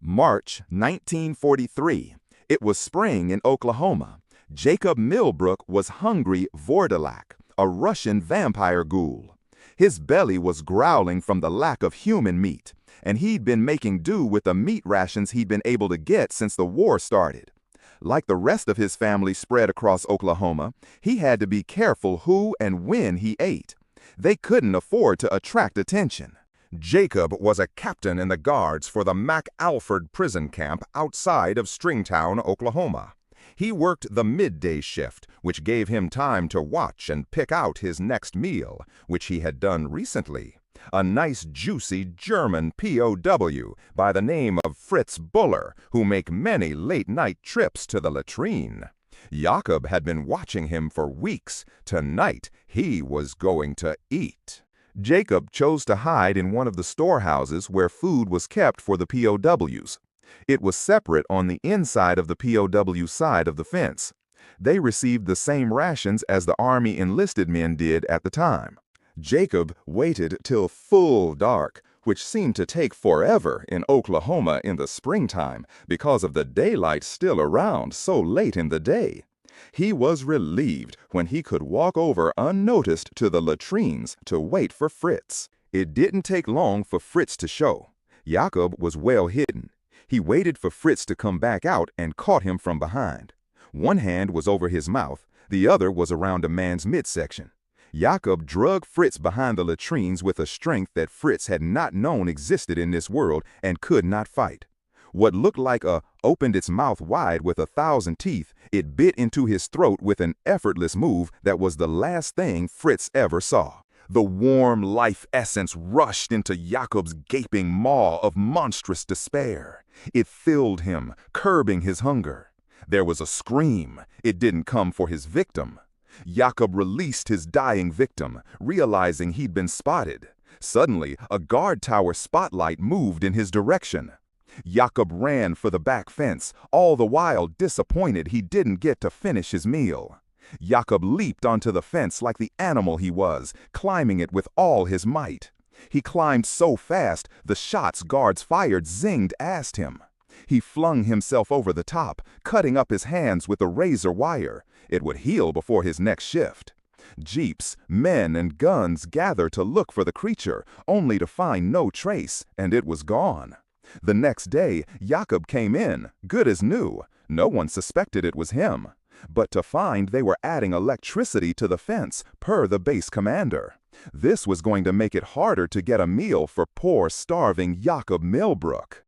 March 1943. It was spring in Oklahoma. Jacob Millbrook was hungry Vourdalak, a Russian vampire ghoul. His belly was growling from the lack of human meat, and he'd been making do with the meat rations he'd been able to get since the war started. Like the rest of his family spread across Oklahoma, he had to be careful who and when he ate. They couldn't afford to attract attention. Jacob was a captain in the guards for the McAlford prison camp outside of Stringtown, Oklahoma. He worked the midday shift, which gave him time to watch and pick out his next meal, which he had done recently. A nice juicy German POW by the name of Fritz Buller, who make many late-night trips to the latrine. Jacob had been watching him for weeks. Tonight he was going to eat. Jacob chose to hide in one of the storehouses where food was kept for the POWs. It was separate on the inside of the POW side of the fence. They received the same rations as the Army enlisted men did at the time. Jacob waited till full dark, which seemed to take forever in Oklahoma in the springtime because of the daylight still around so late in the day. He was relieved when he could walk over unnoticed to the latrines to wait for Fritz. It didn't take long for Fritz to show. Jacob was well hidden. He waited for Fritz to come back out and caught him from behind. One hand was over his mouth, the other was around a man's midsection. Jacob drug Fritz behind the latrines with a strength that Fritz had not known existed in this world and could not fight. What looked like opened its mouth wide with 1,000 teeth, it bit into his throat with an effortless move that was the last thing Fritz ever saw. The warm life essence rushed into Jacob's gaping maw of monstrous despair. It filled him, curbing his hunger. There was a scream. It didn't come for his victim. Jacob released his dying victim, realizing he'd been spotted. Suddenly, a guard tower spotlight moved in his direction. Jacob ran for the back fence, all the while disappointed he didn't get to finish his meal. Jacob leaped onto the fence like the animal he was, climbing it with all his might. He climbed so fast, the shots guards fired zinged past him. He flung himself over the top, cutting up his hands with a razor wire. It would heal before his next shift. Jeeps, men, and guns gathered to look for the creature, only to find no trace, and it was gone. The next day, Jacob came in, good as new. No one suspected it was him. But to find they were adding electricity to the fence, per the base commander. This was going to make it harder to get a meal for poor, starving Jacob Millbrook.